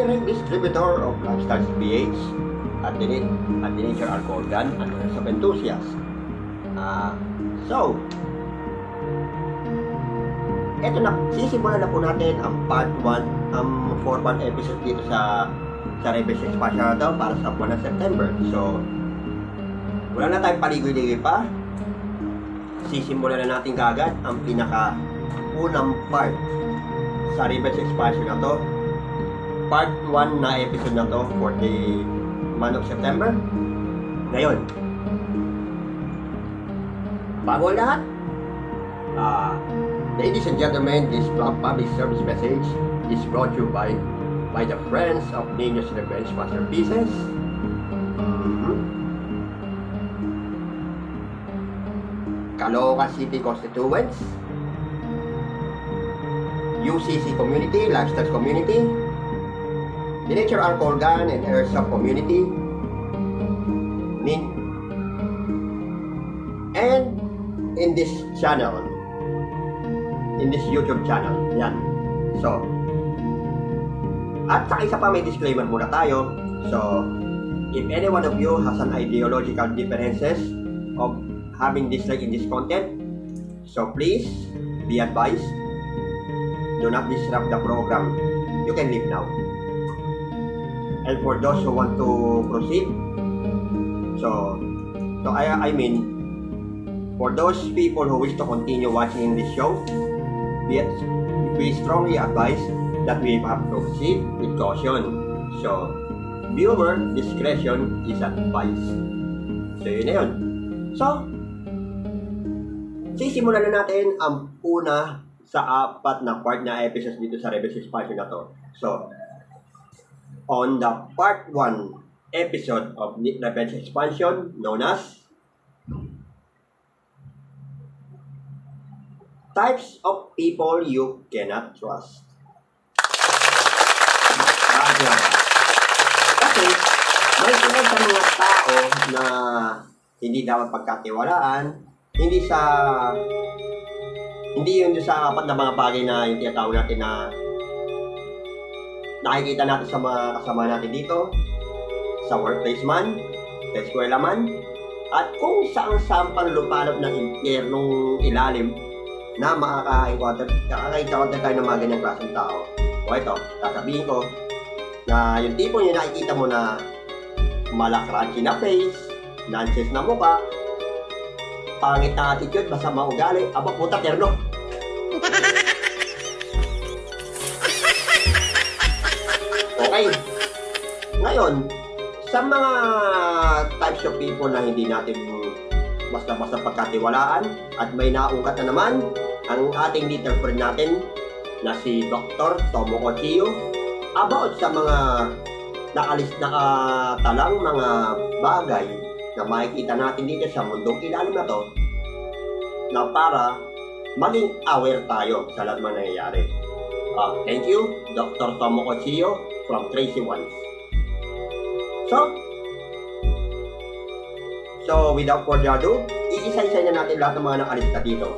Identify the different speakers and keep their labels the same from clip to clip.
Speaker 1: generic distributor of Lifestyles PH at the Nature Alcohol Gun and Owners of Enthusiasts. So, eto na, sisimulan na po natin ang part 1, ang 4-1 episode dito sa Rebels Expansion na to para sa buwan ng September. So, wala na tayong paligoy-ligoy pa. Sisimulan na natin kagad ang pinaka-unang part sa Rebels Expansion na to. Part 1 na episode na to for the month of September. Ngayon, bago lahat, ladies and gentlemen, this public service message is brought to you by the friends of Niños Revenge Masterpieces. Caloocan City Constituents, UCC Community, Lifestyles Community, the Nature Alcohol Gun and Airsoft Community, and in this channel, in this YouTube channel. Yan. So, at saka isa pa, may disclaimer muna tayo. So, if any one of you has an ideological differences of having dislike in this content, so please be advised, do not disrupt the program. You can leave now. And for those who want to proceed, so I mean, for those people who wish to continue watching this show, we strongly advise that we have to proceed with caution. So, viewer discretion is advised. So, yun na yun. So, sisimulan na natin ang una sa 4 na part na episodes dito sa Rebels Expansion na to. So, on the part 1 episode of Rebels Expansion known as Types of People You Cannot Trust. Kasi may ilan sa mga tao na hindi dapat pagkatiwalaan, hindi yun sa apat na mga bagay na yung tinatawag natin na nakikita natin sa mga kasama natin dito, sa workplace man, sa eskwela man, at kung saan panlupalop ng impyernong ilalim na makaka-encounter tayo ng mga ganyang klaseng tao. O ito, sasabihin ko na yung tipo yung nakikita mo na malakranchi na face, nonsense na mukha, pangit na attitude, basta maugali, aba puta terno. Okay. Ngayon, sa mga types of people na hindi natin basta-basta pagkatiwalaan at may naukat na naman ang ating little friend natin na si Dr. Tomoko Chiyo about sa mga nakatalang mga bagay na makikita natin dito sa mundong ilalim na to na para maging aware tayo sa lahat ng nangyayari. Thank you, Dr. Tomoko Chiyo from Tracy Ones. So, without further ado, iisa-isa na natin lahat ng mga nakalista dito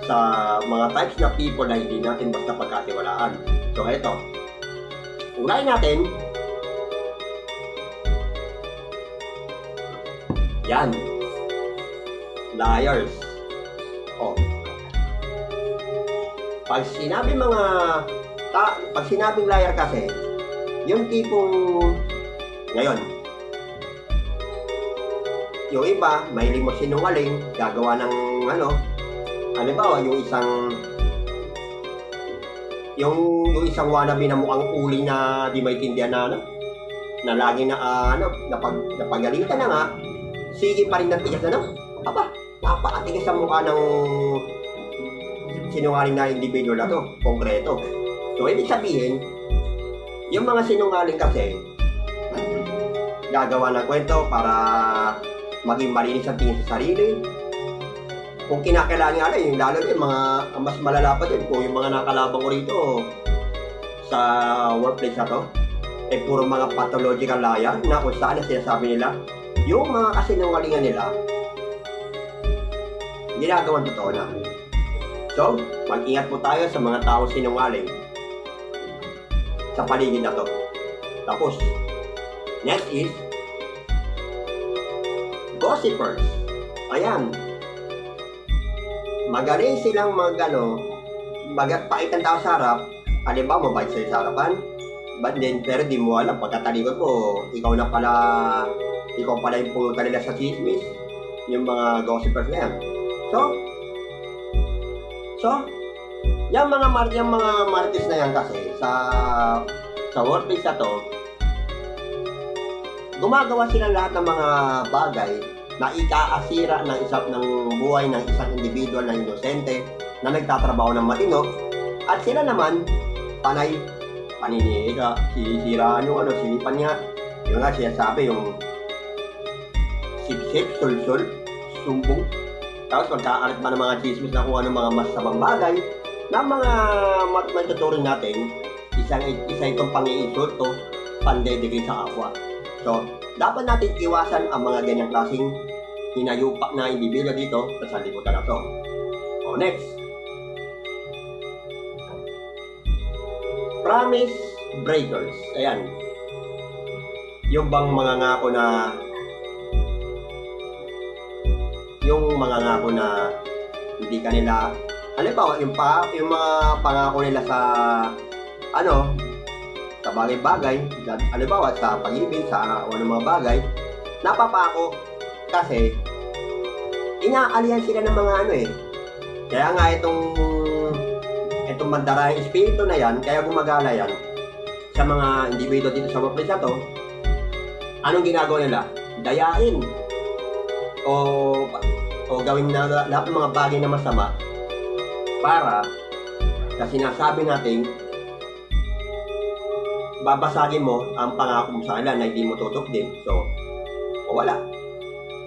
Speaker 1: sa mga types na people na hindi natin basta pagkatiwalaan. So, ito. Unahin natin. Yan. Liars. Pag sinabing liar kasi, yung tipong ngayon, yung iba, may limos sinungaling, gagawa ng halimbawa, yung isang wannabe na mukhang uli na di maintindihan na lagi napagalitan na nga, sige pa rin ng tigas napakatigas sa mukha ng sinungaling na individual na to, konkreto. So, ibig sabihin, yung mga sinungaling kasi, gagawa ng kwento para maging malinis ang tingin sa sarili. Kung kinakailangan nga yung lalo yung mga mas malala pa din kung yung mga nakalabang ko rito sa workplace na to, puro mga pathological liar na kung saan na sinasabi nila yung mga kasinungalingan nila ginagawang totoo na. So, mag-ingat po tayo sa mga tao sinungaling sa paligid na to. Tapos, next is gossipers. Ayan. Magaling silang magpait ang tao sa harap. Halimbawa, mabait sa'yo sa harapan. But then, pero di mo alam, pagkatalikod mo, ikaw pala yung pulutan nila sa chismis. Yung mga gossipers na yan. So, yung mga martis na yan kasi, sa workplace na to, gumagawa sila lahat ng mga bagay na ikaasira ng buhay ng isang individual na inosente na nagtatrabaho ng matino, at sila naman panay paninira, sisiraan yung silipan niya. Yung nga siya sabi, yung sip-sip, sul-sul, sumbong. Tapos magkakalit pa ng mga chismis na kung ano mga masamang bagay na mga matuturing natin, isa itong pang-iinsulto, pandedicate sa kapwa. So, dapat natin iwasan ang mga ganyang klaseng hinayupak na individual dito sa liputan na to. O, next. Promise breakers. Ayan. Yung bang mga ngako na hindi kanila, halimbawa, yung mga pangako nila sa sa bagay-bagay, halimbawa sa pag-ibig, sa mga bagay, napapako kasi inaalihan sila ng mga kaya nga itong mandarayang espiritu na yan, kaya gumagala yan sa mga individual dito sa workplace na to. Anong ginagawa nila? Dayain o gawin na lahat ng mga bagay na masama para sa sinasabi natin babasagin mo ang pangako mo sa kanila na hindi mo tutok din. So, wala.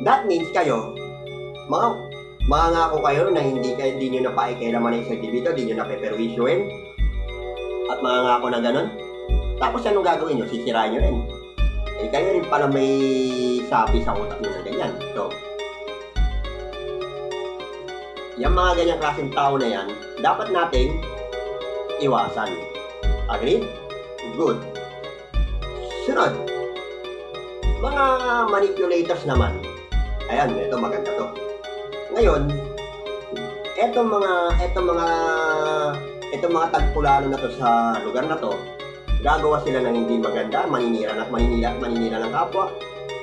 Speaker 1: That means kayo, mga ngako kayo na hindi nyo napaikilaman ng isang individual, hindi nyo napeperwisyoin, at mga ngako na ganun. Tapos anong gagawin nyo? Sisirain nyo rin. Kayo rin pala may sabi sa utak nyo na ganyan. So, yung mga ganyang klaseng tao na yan, dapat nating iwasan. Agreed? Good. Sunod. Mga manipulators naman. Ayan, ito maganda to. Ngayon, etong mga tagpulano na to sa lugar na to, gagawa sila ng hindi maganda, maninira ng kapwa.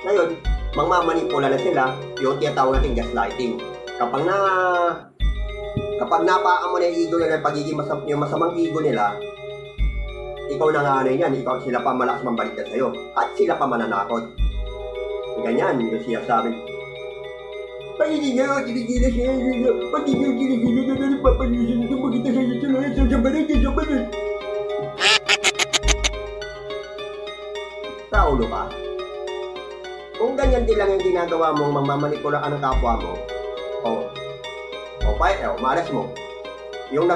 Speaker 1: Ngayon, mangmamanipula na sila, yung tinatawag natin gaslighting. Kapag napaan mo na yung ego nila, yung masamang ego nila, ikaw na nga sila pa malakas mambaliktad sa'yo, at sila pa mananakot. Ganyan, yung siya sabi, pagiging kinikila siya, pagiging kinikila na nagpapalusin ito, magkita sa'yo sa banan. Taulo ka. Kung ganyan din lang yung ginagawa mong mamamanipula ka ng kapwa mo, malas mo. Yung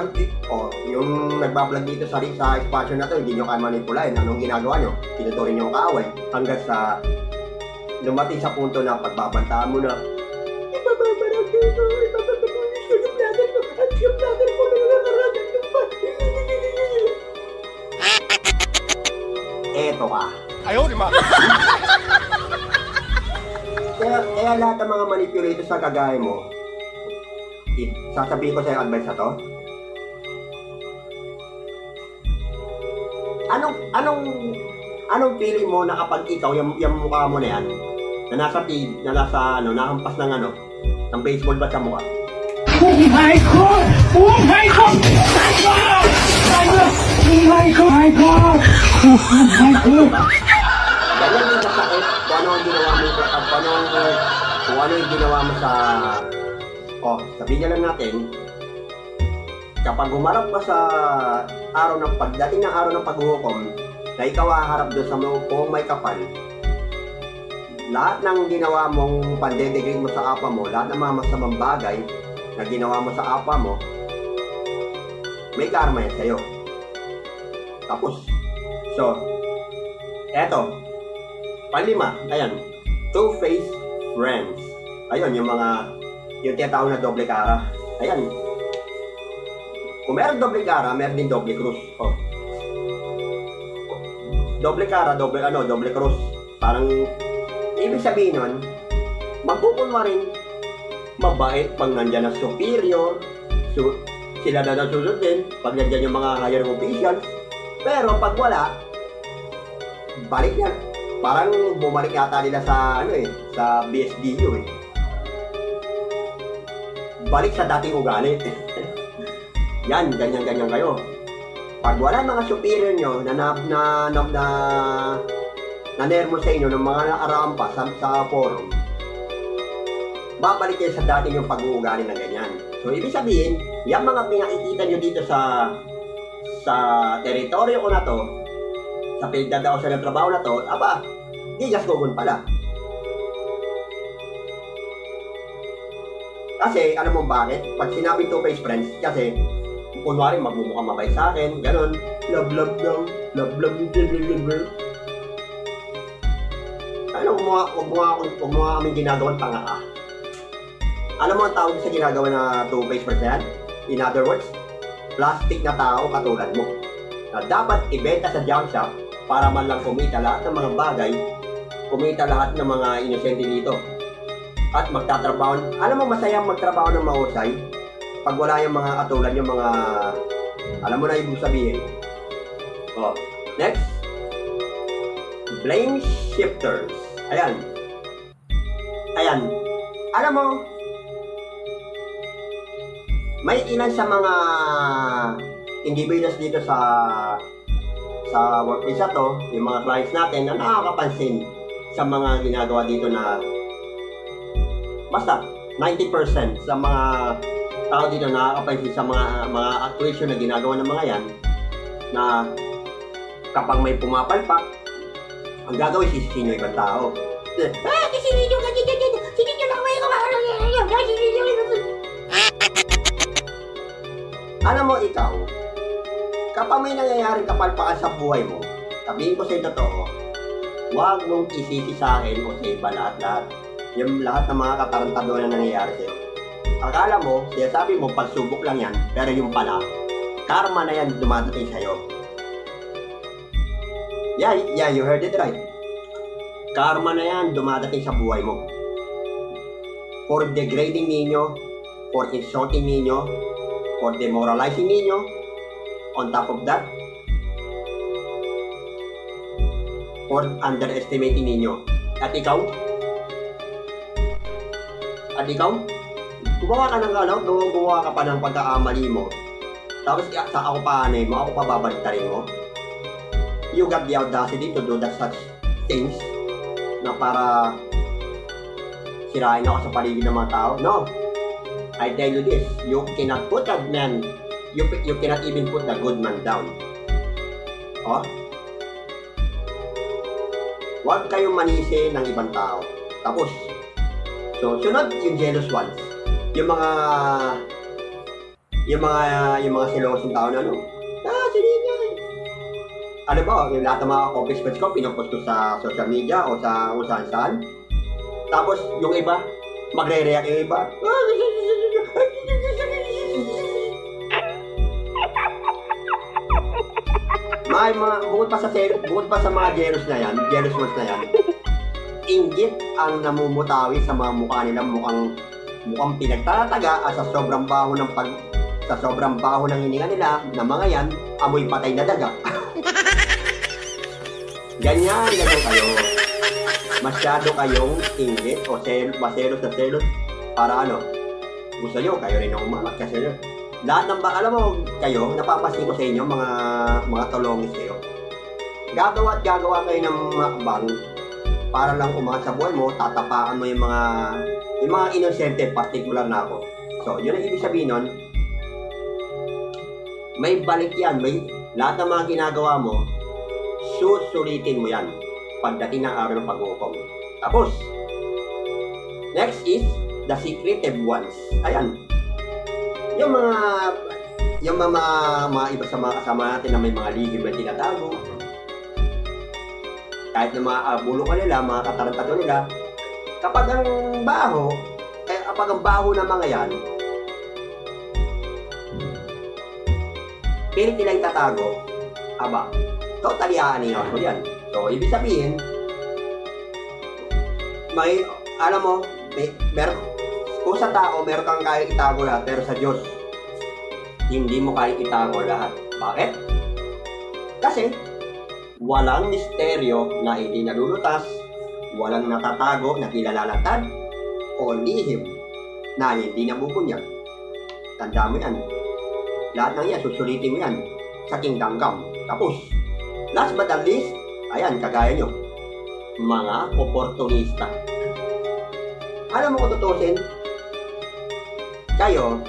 Speaker 1: nagbablog dito sa espasyo na to, hindi nyo kaya manipulahin. Anong ginagawa nyo? Tinuturin nyo ang kaaway. Hanggang sa dumating sa punto na pagbabantaan mo na, ipababarang dito, ipababarang ko yung vlogger ko, at yung vlogger ko na nakaragan ng pa. Eto ka.
Speaker 2: Ayaw, di ma.
Speaker 1: Kaya lahat ng mga manipulators sa kagaya mo, sasabihin ko sa advice na to. Anong feeling mo na kapag ikaw, yung mukha mo na yan, na nahampas ng baseball bat sa mukha?
Speaker 2: Oh my God! Oh my God! Oh my God! Oh my God! Oh my God!
Speaker 1: Ganyan din kasakit kung ano ang ginawa mo, kung ano yung ginawa mo sa... sabihin na lang natin, kapag humarap ka sa pagdating ng araw ng paghuhukom, na ikaw haharap doon sa kung may kapal, lahat ng ginawa mong pandedegrade mo sa apa mo, lahat ng mga masamang bagay na ginawa mo sa apa mo, may karma yan sa'yo. Tapos, so, eto, panlima, ayan, two-faced friends. Ayun, yung tinatawag na doble cara. Ayan. Kung meron doble cara, meron din doble cruz. doble cara, doble cross. Parang, ibig sabihin nun, magkukunwaring mabait pag nandyan ang superior, sila na nasusundin, pag nandyan yung mga higher officials. Pero pag wala, balik yan. Parang bumalik yata nila sa, sa BSDU eh. Balik sa dating ugali. Yan, ganyan-ganyan kayo. Pag wala mga superior nyo na nermo sa inyo ng mga nakarampa sa forum, babalik kayo sa dating yung pag-uugali na ganyan. So, ibig sabihin, yung mga pinakikita nyo dito sa teritoryo ko na to, sa pinagdadao sa ng trabaho na to, aba, di just gugun pala. Kasi, alam mo bakit? Pag sinabi two-face friends, kasi, kunwari, magmumukhang mabay sa akin, ganun, love daw, love, ano, huwag mo kaming ginagawang tanga ka. Alam mo ang tawag sa ginagawa na two-face friends na yan? In other words, plastic na tao katulad mo, na dapat ibenta sa junk shop para man lang kumita lahat ng mga bagay, kumita lahat ng mga inosente dito. At magtatrabaho, alam mo masayang magtrabaho ng mahusay pag wala yung mga katulad yung mga, alam mo na ibig sabihin. Oh, next, blame shifters. Ayan, alam mo, may ilan sa mga individuals dito sa workplace na to, yung mga clients natin na nakakapansin sa mga ginagawa dito na basta 90% sa mga tao dito nakakapansin sa mga actuation na ginagawa ng mga yan, na kapag may pumapalpak, ang gagawin sisihin yung ibang tao. Sisihin yung ganyan, sisihin yung lang may alam mo ikaw, kapag may nangyayaring kapalpakan sa buhay mo, sabihin ko sa'yo totoo, huwag mong isisi sa akin o sa iba lahat-lahat. Yung lahat ng mga katarantado na nangyayari sa'yo. Akala mo, sinasabi mo, pagsubok lang yan, pero yung pala, karma na yan dumadating sa'yo. Yeah, you heard it right. Karma na yan dumadating sa buhay mo. For degrading ninyo, for insulting ninyo, for demoralizing ninyo, on top of that, for underestimating ninyo. At ikaw, gumawa ka ng gumawa ka pa ng pagkakamali mo, tapos sa ako paanay mo, ako pa babaliktarin mo. You got the audacity to do that such things na para sirain ako sa paligid ng mga tao? No. I tell you this, you cannot put a man, you cannot even put a good man down. Oh? Huwag kayong manisi ng ibang tao. Tapos, so, sunod yung jealous ones. Yung mga silosong tao na sige niya. Ano ba, yung lahat ng mga accomplishments ko, pinopost ko sa social media o sa kung saan. Tapos, yung iba, magre-react yung iba. Bukod pa sa mga jealous ones na yan, inggit ang namumutawi sa mga mukha nila, mukhang pinagtataga at sa sobrang baho ng hininga nila na mga yan, amoy patay na daga. Ganyan kayo. Masyado kayong inggit o selos para gusto nyo, kayo rin ang umangat kasi lahat ng alam mo kayo, napapansin ko sa inyo mga tulongis kayo. Gagawa kayo ng makbang para lang umangat sa buhay mo, tatapakan mo yung mga inosente, particular na ako. So, yun ang ibig sabihin nun, may balik yan, lahat ng mga ginagawa mo, susulitin mo yan pagdating ng araw ng pag-uukom. Tapos, next is the secretive ones. Ayan. Yung mga iba sa mga kasama natin na may mga lihim na tinatago. Kahit na mga bulok ka nila, mga katarantado nila, kapag ang baho ng mga yan, pilit nila itatago, totally aaningaw ko yan. So, ibig sabihin, alam mo, kung sa tao, meron kang kaya itago lahat, pero sa Diyos, hindi mo kaya itago lahat. Bakit? Kasi, walang misteryo na hindi nalulutas, walang natatago na kilalalantad, o lihim na hindi nabubunyag. Tanda mo yan. Lahat ng yan, susulitin mo yan sa kingdom come. Tapos, last but not least, ayan, kagaya nyo, mga oportunista. Alam mo kung tutusin, kayo,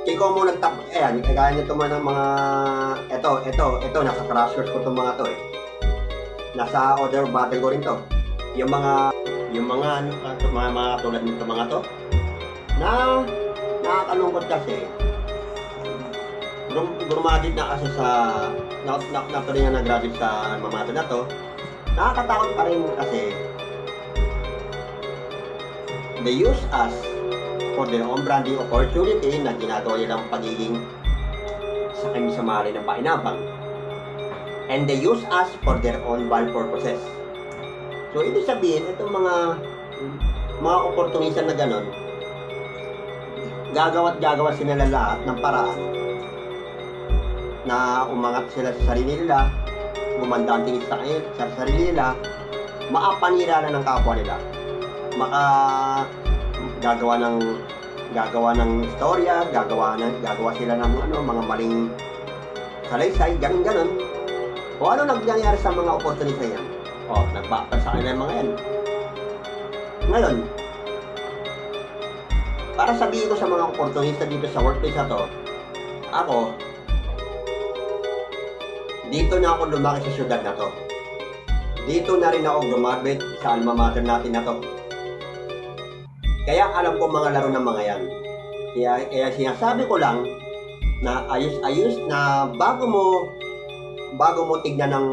Speaker 1: ikaw mo ayan, kagaya nyo itong mga, ito, nasa crash course ko itong mga to eh. Nasa other battle ko rin to. Yung mga tulad nito mga to, na nakakalungkot kasi, grumaduate na kasi sa, natuloy na nag-graduate sa alma mater na to, nakakatakot pa rin kasi, they use us for their own branding opportunity na ginagawa nilang pagiging sa kami sa mali ng painabang. And they use us for their own bad purposes. So, ibig sabihin, itong mga oportunista na ganon, gagawa sila lahat ng paraan na umangat sila sa sarili nila, gumanda ang tingin sa sarili nila, maapanira na ng kapwa nila. Gagawa ng istorya, gagawa sila ng mga maling salaysay, ganun. O ano nangyayari sa mga opportunity na yan? O, nagpapal sa kanila yung mga yan. Ngayon, para sabihin ko sa mga opportunista dito sa workplace na to, ako, dito na ako lumaki sa syudad na to. Dito na rin ako graduate sa alma mater natin na to. Kaya alam ko mga laro ng mga yan. Kaya sinasabi ko lang na ayos-ayos na bago mo tignan ng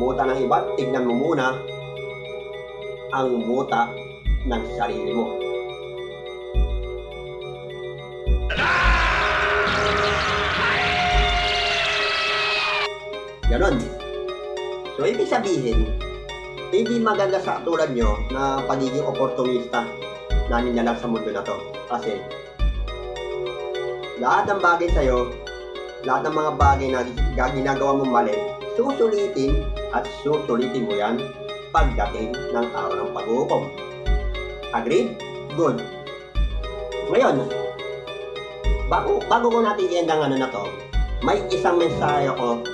Speaker 1: muta ng iba, tignan mo muna ang muta ng sarili mo. Ganon. So, ibig sabihin, hindi maganda sa tulad nyo na pagiging oportunista na ninyalang sa mundo na to. Kasi, lahat ng bagay sa'yo, lahat ng mga bagay na ginagawa mong mali, susulitin mo yan pagdating ng araw ng pag-uukom. Agreed? Good. Ngayon, bago ko natin i-end ang ano na to, may isang mensahe ako.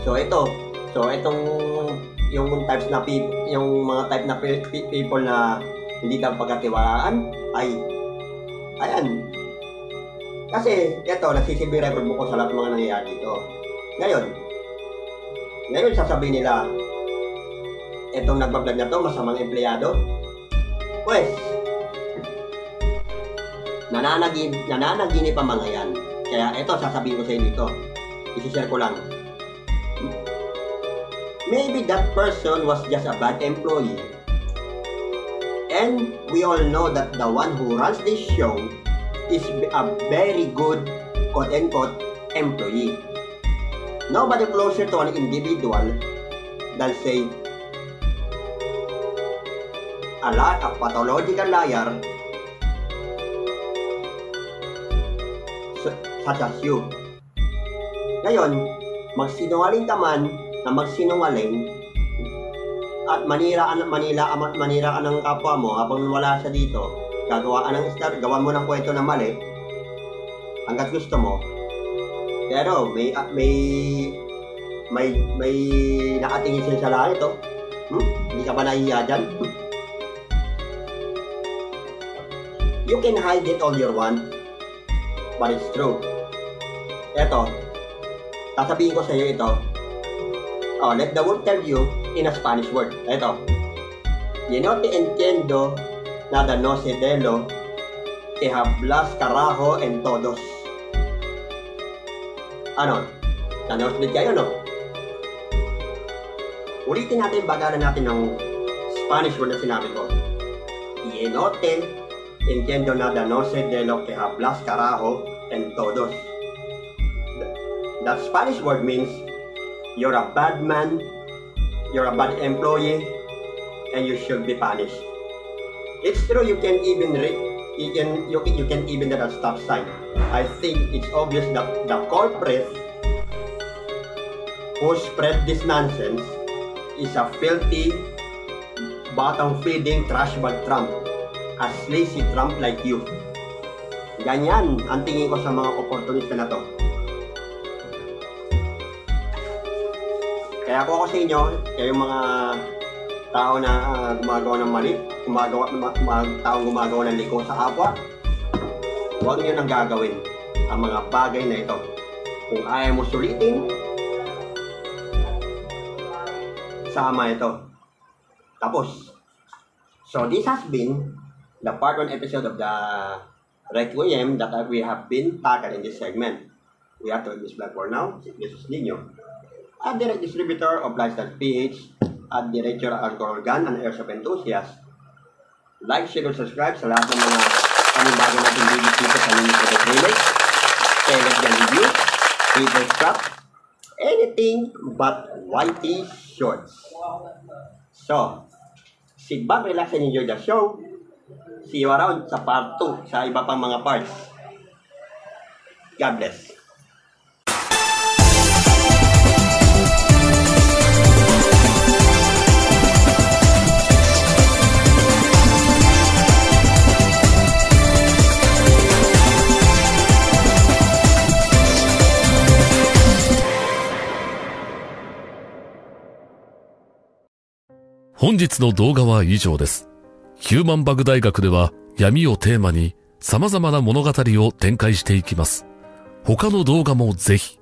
Speaker 1: Itong yung types na people, yung mga type na people na hindi ka pagkatiwalaan ayan. Kasi ito, nagsisilbi record mo ko sa lahat ng mga nangyayari dito. Ngayon sasabihin nila, etong nagbablog na to, masamang empleyado. Pues, nananaginip ang mga yan. Kaya ito, sasabihin ko sa inyo dito. Isishare ko lang. Maybe that person was just a bad employee. And we all know that the one who runs this show is a very good, quote-unquote, employee. Nobody closer to an individual than, say, a pathological liar such as you. Ngayon, magsinungaling ka man na magsinungaling at manira ka ng kapwa mo habang wala siya dito, gawa mo ng kwento na mali hanggat gusto mo, pero may nakatingin sila sa lahat ito. Hindi ka ba nahihiya dyan? You can hide it all you want, but it's true. Eto, sasabihin ko sa iyo ito. Let the word tell you in a Spanish word. Eto. Y no te entiendo nada, no sé de lo que hablas carajo en todos. Ano? Nanosplit kayo, no? Ulitin natin, bagalan natin ng Spanish word na sinabi ko. Y no te entiendo nada, no sé de lo que hablas carajo en todos. That Spanish word means you're a bad man, you're a bad employee, and you should be punished. It's true, you can even at a stop sign. I think it's obvious that the culprit who spread this nonsense is a filthy, bottom-feeding trash bag Trump, a sleazy Trump like you. Ganyan ang tingin ko sa mga opportunista na to. Kaya ako sa inyo, kayong mga tao na gumagawa ng mali, taong gumagawa ng liko sa kapwa, huwag nyo nang gagawin ang mga bagay na ito. Kung ayaw mo sulitin, sama ito. Tapos. So this has been the part 1 episode of the Requiem that we have been tackled in this segment. We have to end this vlog for now. This is Nino, a direct distributor of Lifestyle PH, at director of Alcohol Gun and Airsoft Enthusiast. Like, share, and subscribe sa lahat ng mga panibago natin videos dito sa Nino Product Relays, pellet gun reviews, paper scrap, anything but whitey shorts. So, sit back, relax, and enjoy the show. See you around sa part 2 sa iba pang mga parts. God bless.
Speaker 3: 本日の動画は以上です。ヒューマンバグ大学では闇をテーマに様々な物語を展開していきます。他の動画もぜひ。